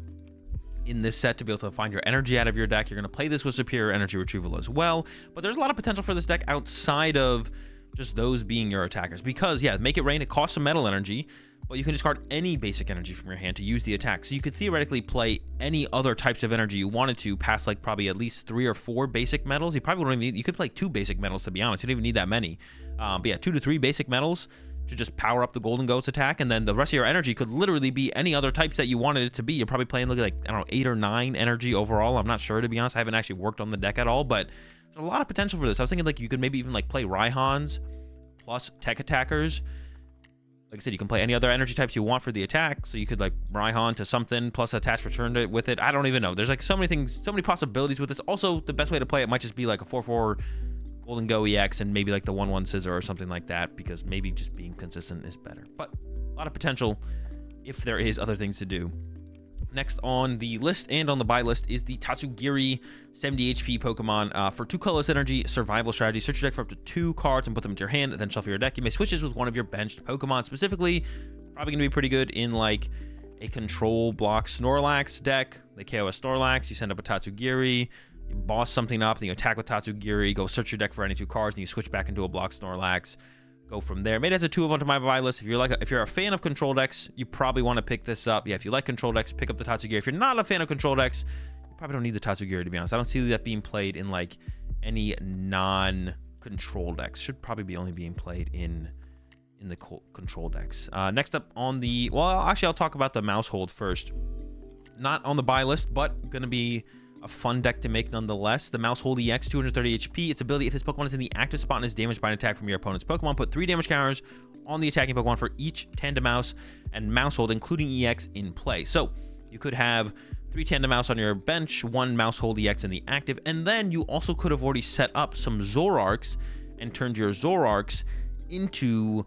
in this set to be able to find your energy out of your deck. You're going to play this with Superior Energy Retrieval as well, but there's a lot of potential for this deck outside of just those being your attackers, because yeah, Make It Rain, it costs some metal energy, but you can discard any basic energy from your hand to use the attack. So you could theoretically play any other types of energy you wanted to, past like probably at least 3 or 4 basic metals. You probably wouldn't even need, you could play 2 basic metals, to be honest. You don't even need that many. But yeah, 2 to 3 basic metals to just power up the Golden Ghost attack, and then the rest of your energy could literally be any other types that you wanted it to be. You're probably playing like, I don't know, 8 or 9 energy overall. I'm not sure, to be honest. I haven't actually worked on the deck at all, but there's a lot of potential for this. I was thinking like you could maybe even like play Raihans plus tech attackers. Like I said, you can play any other energy types you want for the attack. So you could like Raihan to something plus attach return to it with it. I don't even know. There's like so many things, so many possibilities with this. Also, the best way to play it might just be like a 4/4 Golden Go EX and maybe like the 1/1 Scizor or something like that, because maybe just being consistent is better. But a lot of potential if there is other things to do. Next on the list and on the buy list is the Tatugiri 70 HP Pokemon. For 2 colorless energy, survival strategy. Search your deck for up to 2 cards and put them into your hand, then shuffle your deck. You may switch this with one of your benched Pokemon. Specifically, probably going to be pretty good in like a control block Snorlax deck. They KO a Snorlax, you send up a Tatugiri, you boss something up, then you attack with Tatugiri, go search your deck for any 2 cards, and you switch back into a block Snorlax. Go from there. Made it as a 2 of onto my buy list. If you're a fan of control decks, you probably want to pick this up. Yeah, if you like control decks, pick up the Tatugiri. If you're not a fan of control decks, you probably don't need the Tatugiri, to be honest. I don't see that being played in like any non-control decks. Should probably be only being played in the control decks. Next up on the, well, actually I'll talk about the Mousehold first. Not on the buy list, but gonna be a fun deck to make nonetheless. The Mousehold EX, 230 HP. Its ability, if this Pokemon is in the active spot and is damaged by an attack from your opponent's Pokemon, put 3 damage counters on the attacking Pokemon for each Tandem Mouse and Mousehold, including EX, in play. So You could have 3 Tandem Mouse on your bench, 1 Maushold EX in the active, and then you also could have already set up some Zoroarks and turned your Zoroarks into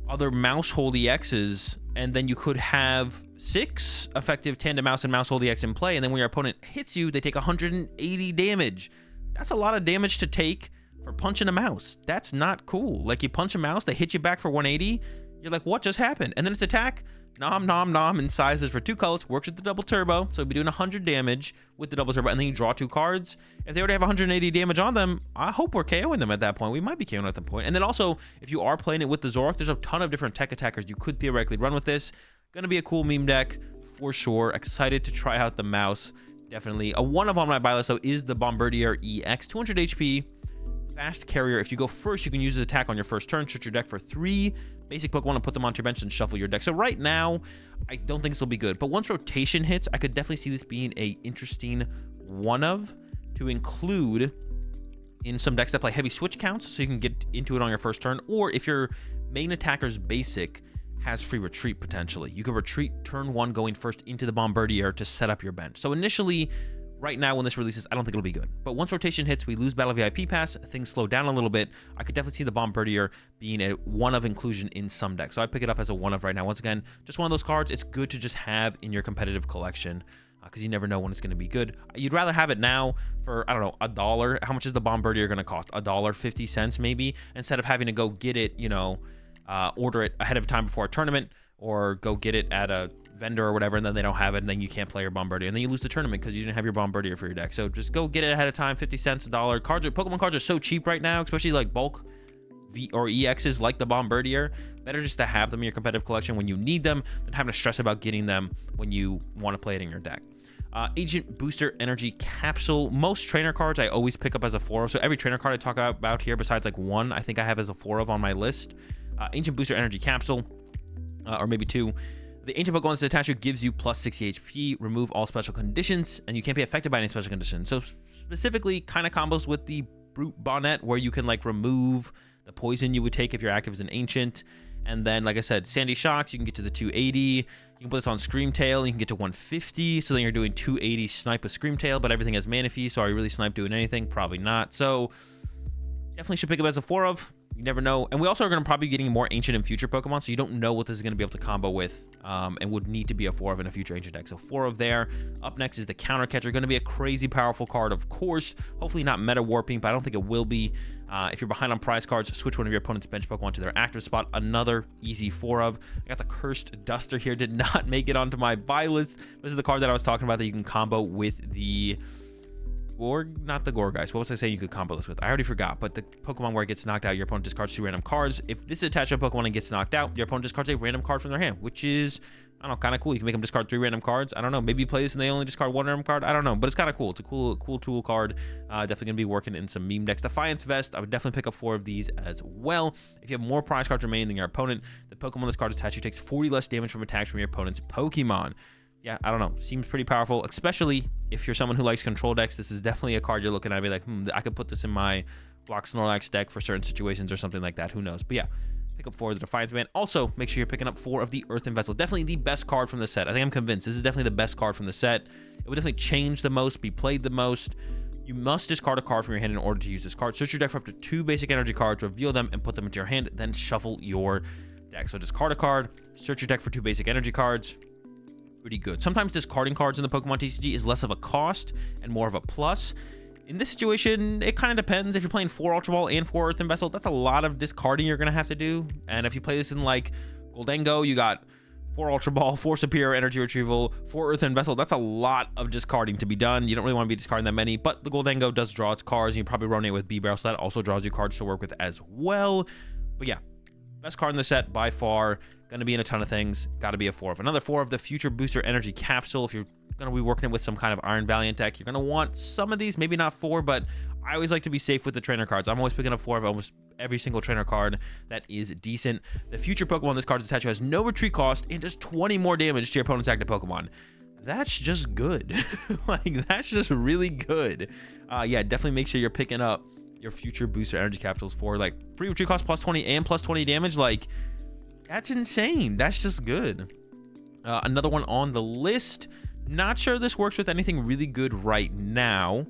other Maushold EXs, and then you could have 6 effective Tandem Mouse and Maushold EX in play, and then when your opponent hits you, they take 180 damage. That's a lot of damage to take for punching a mouse. That's not cool. Like, you punch a mouse, they hit you back for 180, you're like, what just happened? And then its attack, nom nom nom, in sizes for 2 colors, works with the double turbo, so you'll be doing 100 damage with the double turbo, and then you draw 2 cards. If they already have 180 damage on them, I hope we're KOing them at that point. We might be KOing at that point. And then also, if you are playing it with the Zoroark, there's a ton of different tech attackers you could theoretically run with this. Gonna be a cool meme deck for sure. Excited to try out the mouse. Definitely. A one of on my buy list though is the Bombardier EX, 200 HP, fast carrier. If you go first, you can use his attack on your first turn, search your deck for 3 basic Pokemon and put them onto your bench and shuffle your deck. So right now, I don't think this will be good, but once rotation hits, I could definitely see this being a interesting one of to include in some decks that play heavy switch counts, so you can get into it on your first turn, or if your main attacker's basic has free retreat potentially, you could retreat turn 1 going first into the Bombardier to set up your bench. So initially, right now when this releases, I don't think it'll be good. But once rotation hits, we lose Battle VIP Pass, things slow down a little bit. I could definitely see the Bombardier being a one of inclusion in some decks. So I pick it up as a one of right now. Once again, just one of those cards it's good to just have in your competitive collection, because you never know when it's going to be good. You'd rather have it now for, I don't know, $1. How much is the Bombardier going to cost? $1.50 maybe, instead of having to go get it, you know, order it ahead of time before a tournament, or go get it at a vendor or whatever, and then they don't have it, and then you can't play your Bombardier, and then you lose the tournament because you didn't have your Bombardier for your deck. So just go get it ahead of time. 50 cents, $1. Pokemon cards are so cheap right now, especially like bulk V or EXs like the Bombardier. Better just to have them in your competitive collection when you need them than having to stress about getting them when you want to play it in your deck. Agent Booster Energy Capsule. Most trainer cards I always pick up as a 4 of. So every trainer card I talk about here, besides like 1, I think I have as a 4 of on my list. Ancient Booster Energy Capsule, or maybe 2. The Ancient Pokemon to attach you gives you plus 60 HP, remove all special conditions, and you can't be affected by any special conditions. So specifically, kind of combos with the Brute Bonet, where you can like remove the poison you would take if you're active as an Ancient. And then, like I said, Sandy Shocks, you can get to the 280. You can put this on Screamtail, you can get to 150. So then you're doing 280 snipe with Screamtail, but everything has Manaphy, so are you really snipe doing anything? Probably not. So definitely should pick up as a 4 of. You never know. And we also are going to probably be getting more Ancient and Future Pokemon, so you don't know what this is going to be able to combo with, and would need to be a 4 of in a future Ancient deck. So 4 of there. Up next is the Counter Catcher. Going to be a crazy powerful card, of course. Hopefully not meta warping, but I don't think it will be. If you're behind on prize cards, switch one of your opponent's bench Pokemon to their active spot. Another easy 4 of. I got the Cursed Duster here. Did not make it onto my buy list. This is the card that I was talking about that you can combo with the not the Gorgeist. What was I saying you could combo this with? I already forgot, but the Pokemon where it gets knocked out, your opponent discards 2 random cards. If this is attached to a Pokemon and gets knocked out, your opponent discards a random card from their hand, which is, I don't know, kind of cool. You can make them discard 3 random cards. I don't know. Maybe you play this and they only discard 1 random card. I don't know, but it's kind of cool. It's a cool tool card. Definitely going to be working in some meme decks. Defiance Vest, I would definitely pick up 4 of these as well. If you have more prize cards remaining than your opponent, the Pokemon this card is attached to takes 40 less damage from attacks from your opponent's Pokemon. Yeah, I don't know. Seems pretty powerful, especially if you're someone who likes control decks. This is definitely a card you're looking at and be like, I could put this in my Block Snorlax deck for certain situations or something like that. Who knows? But yeah, pick up 4 of the Defiance Band. Also, make sure you're picking up 4 of the Earthen Vessel. Definitely the best card from the set. I think I'm convinced this is definitely the best card from the set. It would definitely change the most, be played the most. You must discard a card from your hand in order to use this card. Search your deck for up to 2 basic energy cards, reveal them, and put them into your hand, then shuffle your deck. So discard a card, search your deck for 2 basic energy cards. Pretty good. Sometimes discarding cards in the Pokemon TCG is less of a cost and more of a plus. In this situation, it kind of depends. If you're playing 4 Ultra Ball and 4 Earthen Vessel, that's a lot of discarding you're going to have to do. And if you play this in like Goldengo, you got 4 Ultra Ball, 4 Superior Energy Retrieval, 4 Earthen Vessel. That's a lot of discarding to be done. You don't really want to be discarding that many, but the Goldengo does draw its cards, and you probably run it with B-Barrel, so that also draws you cards to work with as well. But yeah, best card in the set by far. Going to be in a ton of things. Got to be a 4 of. Another 4 of the Future Booster Energy Capsule. If you're going to be working with some kind of Iron Valiant deck, you're going to want some of these. Maybe not 4, but I always like to be safe with the trainer cards. I'm always picking up 4 of almost every single trainer card that is decent. The Future Pokemon this card is attached to has no retreat cost and does 20 more damage to your opponent's active Pokemon. That's just good. Like, that's just really good. Yeah, definitely make sure you're picking up your Future Booster Energy Capsules for like free retreat cost plus 20 and plus 20 damage. Like, that's insane. That's just good. Another one on the list, Not sure this works with anything really good right now,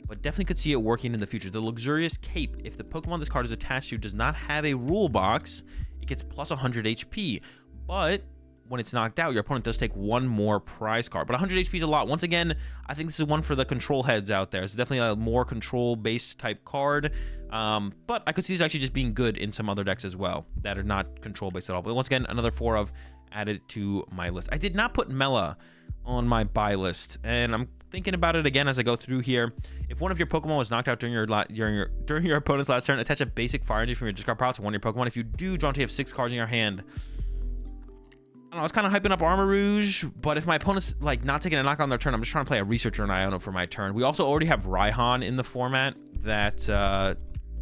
but definitely could see it working in the future. The Luxurious Cape. If the Pokemon this card is attached to does not have a rule box, it gets plus 100 HP. But when it's knocked out, your opponent does take one more prize card. But 100 HP is a lot. Once again, I think this is one for the control heads out there. It's definitely a more control-based type card. But I could see this actually just being good in some other decks as well that are not control-based at all. But once again, another 4 of added to my list. I did not put Mela on my buy list, and I'm thinking about it again as I go through here. If one of your Pokemon was knocked out during your opponent's last turn, attach a basic fire energy from your discard pile to one of your Pokemon. If you do, draw until you have 6 cards in your hand. I don't know, I was kind of hyping up Armor Rouge, but if my opponent's like not taking a knock on their turn, I'm just trying to play a Researcher and Iono for my turn. We also already have Raihan in the format that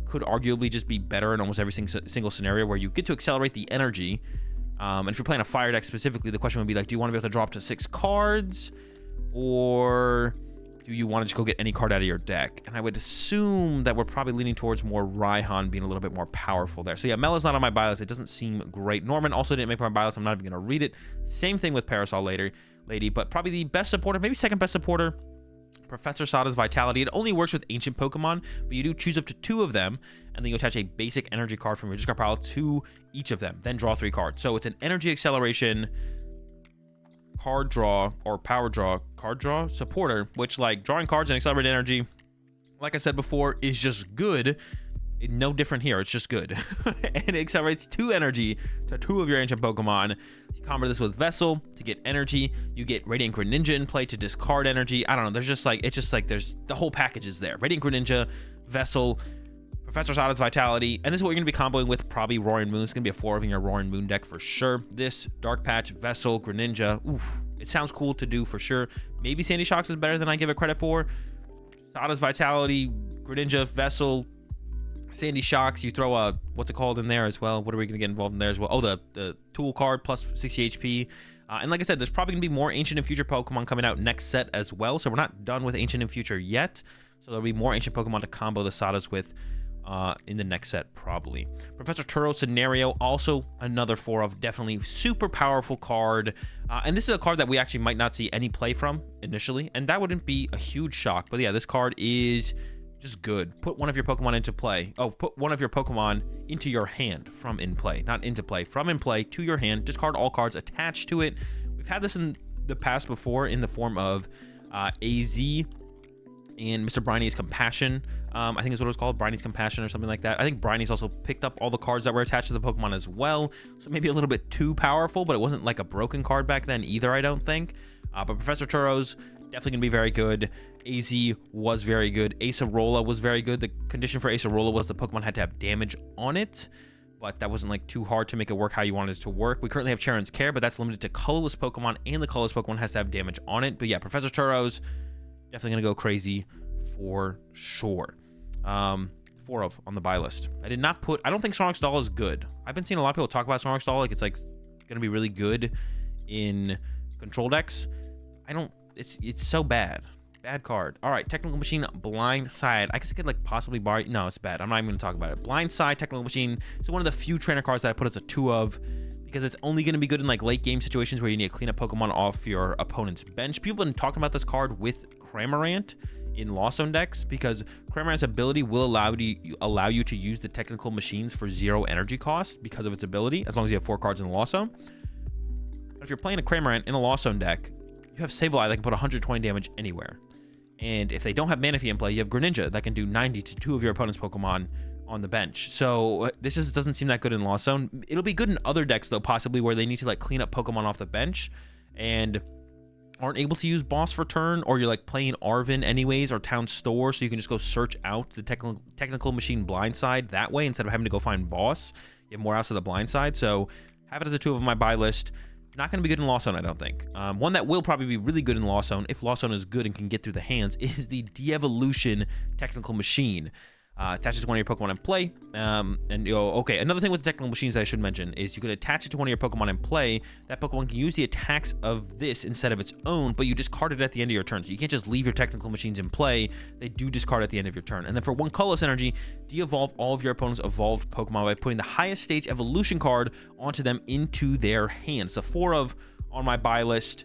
could arguably just be better in almost every single scenario where you get to accelerate the energy. And if you're playing a fire deck specifically, the question would be like, do you want to be able to drop to 6 cards, or do you want to just go get any card out of your deck? And I would assume that we're probably leaning towards more Raihan being a little bit more powerful there. So yeah, Mela's not on my buy list. It doesn't seem great. Norman also didn't make my buy list. I'm not even going to read it. Same thing with Parasol Lady, but probably the best supporter, maybe second best supporter, Professor Sada's Vitality. It only works with ancient Pokemon, but you do choose up to 2 of them, and then you attach a basic energy card from your discard pile to each of them, then draw 3 cards. So it's an energy acceleration card draw or power draw card draw supporter, which, like, drawing cards and accelerated energy, like I said before, is just good. No different here, it's just good. And it accelerates 2 energy to 2 of your ancient Pokemon. You combo this with Vessel to get energy. You get Radiant Greninja in play to discard energy. I don't know, there's just like, it's just like there's the whole package is there. Radiant Greninja, Vessel, Professor Sada's Vitality, and this is what you're going to be comboing with probably Roaring Moon. It's going to be a 4 of in your Roaring Moon deck for sure. This, Dark Patch, Vessel, Greninja, oof, it sounds cool to do for sure. Maybe Sandy Shocks is better than I give it credit for. Sada's Vitality, Greninja, Vessel, Sandy Shocks, you throw a, what's it called in there as well? What are we going to get involved in there as well? Oh, the Tool card plus 60 HP. And like I said, there's probably going to be more Ancient and Future Pokemon coming out next set as well. So we're not done with Ancient and Future yet. So there'll be more Ancient Pokemon to combo the Sadas with in the next set, probably. Professor Turos Scenario, also another 4 of, definitely super powerful card. And this is a card that we actually might not see any play from initially. And that wouldn't be a huge shock. But yeah, this card is just good. Put one of your Pokemon into play. Oh, put one of your Pokemon into your hand from in play. Not into play. From in play to your hand. Discard all cards attached to it. We've had this in the past before in the form of AZ and Mr. Briney's Compassion. I think is what it was called. Briney's Compassion or something like that. I think Briney's also picked up all the cards that were attached to the Pokemon as well. So maybe a little bit too powerful, but it wasn't like a broken card back then either, I don't think. But Professor Turos, definitely going to be very good. AZ was very good. Acerola was very good. The condition for Acerola was the Pokemon had to have damage on it, but that wasn't like too hard to make it work how you wanted it to work. We currently have Charon's Care, but that's limited to colorless Pokemon, and the colorless Pokemon has to have damage on it. But yeah, Professor Turos, definitely going to go crazy for sure. 4 of on the buy list. I did not put, I don't think Snorlax Doll is good. I've been seeing a lot of people talk about Snorlax Doll like it's like going to be really good in control decks. I don't, it's so bad. Bad card. All right, Technical Machine Blind Side. I guess I could like possibly borrow. No, it's bad. I'm not even going to talk about it. Blind Side Technical Machine. It's one of the few trainer cards that I put as a 2 of, because it's only going to be good in like late game situations where you need to clean up Pokemon off your opponent's bench. People have been talking about this card with Cramorant in Lost Zone decks, because Cramorant's ability will allow you to use the Technical Machines for 0 energy cost because of its ability, as long as you have 4 cards in the Lost Zone. But if you're playing a Cramorant in a Lost Zone deck, you have Sableye that can put 120 damage anywhere. And if they don't have Manaphy in play, you have Greninja that can do 90 to 2 of your opponent's Pokemon on the bench. So this just doesn't seem that good in Lost Zone. It'll be good in other decks, though, possibly, where they need to like clean up Pokemon off the bench and aren't able to use Boss for turn, or you're like playing Arvin anyways, or Town Store, so you can just go search out the Technical Machine Blind Side that way instead of having to go find Boss. You have more outs of the Blind Side, so have it as a 2 of my buy list. Not going to be good in Lost Zone, I don't think. One that will probably be really good in Lost Zone, if Lost Zone is good and can get through the hands, is the De-Evolution Technical Machine. Attaches to one of your Pokemon in play. Okay, another thing with the Technical Machines that I should mention is you could attach it to one of your Pokemon in play. That Pokemon can use the attacks of this instead of its own, but you discard it at the end of your turn. So you can't just leave your Technical Machines in play. They do discard at the end of your turn. And then for 1 colorless energy, de-evolve all of your opponent's evolved Pokemon by putting the highest stage evolution card onto them into their hands. So 4 of on my buy list.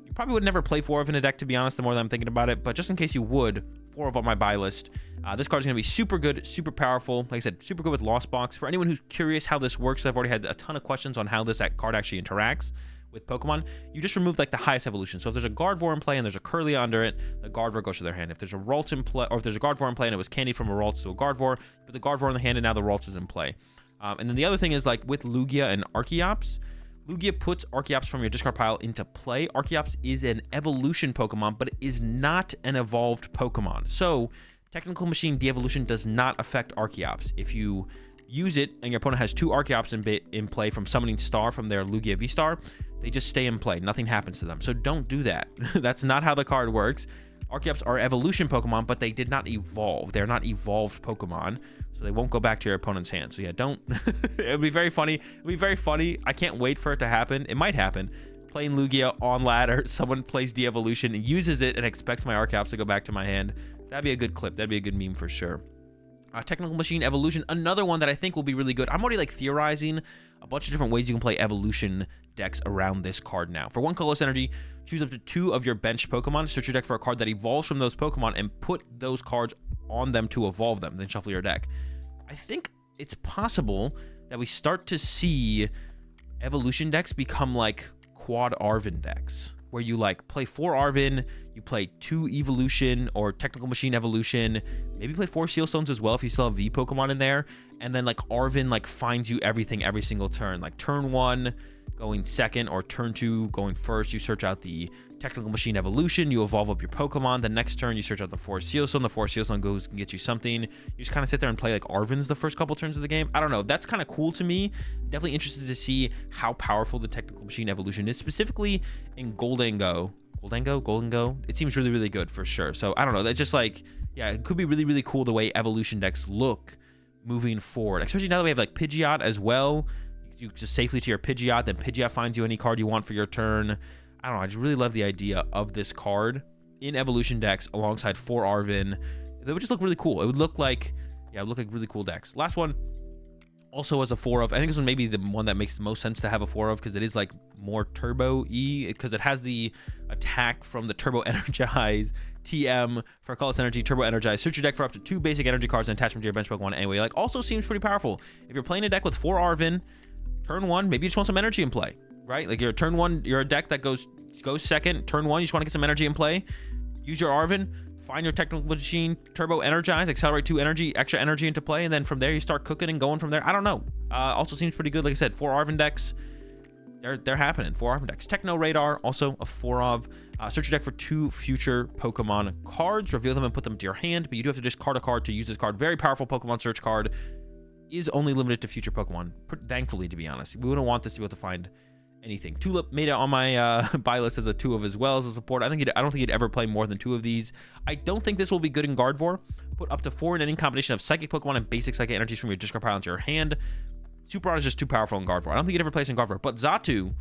You probably would never play 4 of in a deck, to be honest, the more that I'm thinking about it. But just in case you would, 4 of on my buy list. This card's going to be super good, super powerful. Like I said, super good with Lost Box. For anyone who's curious how this works, I've already had a ton of questions on how this card actually interacts with Pokemon. You just remove like the highest evolution. So if there's a Gardevoir in play and there's a Curly under it, the Gardevoir goes to their hand. If there's a Ralts in play, or if there's a Gardevoir in play and it was candied from a Ralts to a Gardevoir, put the Gardevoir in the hand and now the Ralts is in play. And then the other thing is, like with Lugia and Archeops, Lugia puts Archeops from your discard pile into play. Archeops is an evolution Pokemon, but it is not an evolved Pokemon. So Technical Machine de-evolution does not affect Archeops. If you use it and your opponent has 2 Archeops in play from Summoning Star from their Lugia V-Star, they just stay in play. Nothing happens to them. So don't do that. That's not how the card works. Archeops are evolution Pokemon, but they did not evolve. They're not evolved Pokemon, so they won't go back to your opponent's hand. So yeah, don't. It would be very funny. It would be very funny. I can't wait for it to happen. It might happen. Playing Lugia on ladder, someone plays de-evolution and uses it and expects my Archeops to go back to my hand. That'd be a good clip. That'd be a good meme for sure. Technical Machine Evolution, another one that I think will be really good. I'm already like theorizing a bunch of different ways you can play evolution decks around this card now. For 1 colorless energy, choose up to 2 of your bench Pokemon, search your deck for a card that evolves from those Pokemon, and put those cards on them to evolve them, then shuffle your deck. I think it's possible that we start to see evolution decks become like quad Arven decks, where you like play 4 Arven, you play 2 Evolution or Technical Machine Evolution, maybe play 4 Seal Stones as well if you still have V Pokemon in there, and then like Arven like finds you everything every single turn. Like turn 1 going second or turn 2 going first, you search out the Technical Machine Evolution, you evolve up your Pokemon. The next turn you search out the 4 Seal Stone, the 4 Seal Stone goes and gets you something. You just kind of sit there and play like Arvens the first couple turns of the game. I don't know, that's kind of cool to me. Definitely interested to see how powerful the Technical Machine Evolution is, specifically in Golden Go. It seems really, really good for sure. So I don't know, that's just like, yeah, it could be really, really cool the way evolution decks look moving forward, especially now that we have like Pidgeot as well. You just safely to your Pidgeot, then Pidgeot finds you any card you want for your turn. I don't know, I just really love the idea of this card in evolution decks alongside 4 Arven. They would just look really cool. It would look like, yeah, it would look like really cool decks. Last one, also as a 4 of, I think this one may be the one that makes the most sense to have a 4 of, because it is like more turbo-y, because it has the attack from the Turbo Energize TM for colorless energy, Turbo Energize. Search your deck for up to 2 basic energy cards and attach them to your bench Pokemon anyway. Like, also seems pretty powerful. If you're playing a deck with 4 Arven, turn 1, maybe you just want some energy in play, right? Like, you're turn 1, you're a deck that goes second. Turn 1, you just want to get some energy in play. Use your Arven, find your Technical Machine, Turbo Energize, accelerate 2 energy, extra energy into play, and then from there you start cooking and going from there. I don't know. Also seems pretty good. Like I said, 4 Arven decks, they're happening. 4 Arven decks. Techno Radar, also a 4 of. Search your deck for 2 future Pokemon cards, reveal them and put them into your hand, but you do have to discard a card to use this card. Very powerful Pokemon search card. Is only limited to future Pokemon, thankfully, to be honest. We wouldn't want this to be able to find anything. Tulip made it on my buy list as a 2 of as well as a support. I don't think you'd ever play more than 2 of these. I don't think this will be good in Gardevoir. Put up to 4 in any combination of Psychic Pokemon and basic Psychic energies from your discard pile into your hand. Super Rod is just too powerful in Gardevoir. I don't think you'd ever play this in Gardevoir. But Zatu,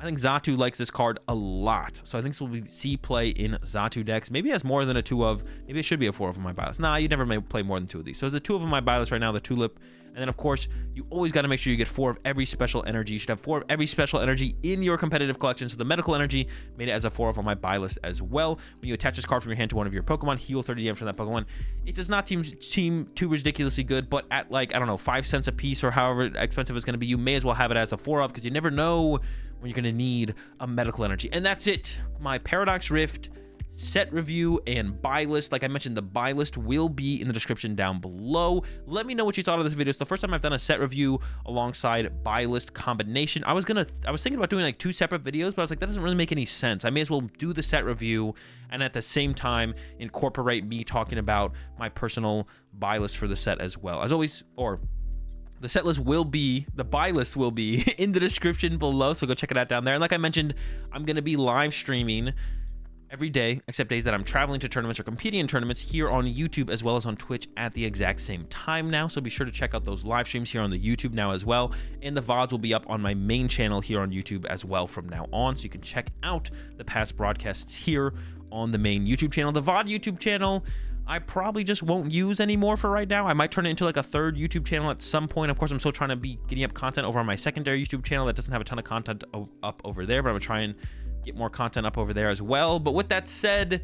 I think Zatu likes this card a lot. So I think this will see play in Zatu decks. Maybe it has more than a 2 of. Maybe it should be a 4 of on my buy list. Nah, you'd never play more than 2 of these. So there's a 2 of on my buy list right now, the Tulip. And then, of course, you always got to make sure you get 4 of every special energy. You should have 4 of every special energy in your competitive collection. So the medical energy made it as a 4 of on my buy list as well. When you attach this card from your hand to one of your Pokemon, heal 30 damage from that Pokemon. It does not seem too ridiculously good, but at like, I don't know, 5 cents a piece or however expensive it's going to be, you may as well have it as a 4 of, because you never know when you're going to need a medical energy. And that's it. My Paradox Rift set review and buy list. Like I mentioned, the buy list will be in the description down below. Let me know what you thought of this video. It's the first time I've done a set review alongside buy list combination. I was thinking about doing like 2 separate videos, but I was like, that doesn't really make any sense. I may as well do the set review and at the same time incorporate me talking about my personal buy list for the set as well. As always, the set list will be, the buy list will be in the description below, so go check it out down there. And like I mentioned, I'm going to be live streaming every day, except days that I'm traveling to tournaments or competing in tournaments, here on YouTube as well as on Twitch at the exact same time now. So be sure to check out those live streams here on the YouTube now as well. And the VODs will be up on my main channel here on YouTube as well from now on. So you can check out the past broadcasts here on the main YouTube channel. The VOD YouTube channel, I probably just won't use anymore for right now. I might turn it into like a 3rd YouTube channel at some point. Of course, I'm still trying to be getting up content over on my secondary YouTube channel that doesn't have a ton of content up over there, but I'm trying get more content up over there as well. But with that said,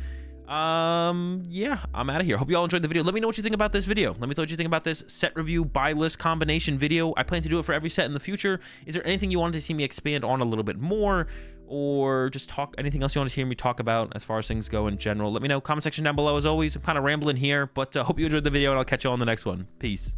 yeah, I'm out of here. Hope you all enjoyed the video. Let me know what you think about this video. Let me know what you think about this set review buy list combination video. I plan to do it for every set in the future. Is there anything you wanted to see me expand on a little bit more, or just talk anything else you want to hear me talk about as far as things go in general? Let me know. Comment section down below. As always, I'm kind of rambling here, but hope you enjoyed the video, and I'll catch you all in the next one. Peace.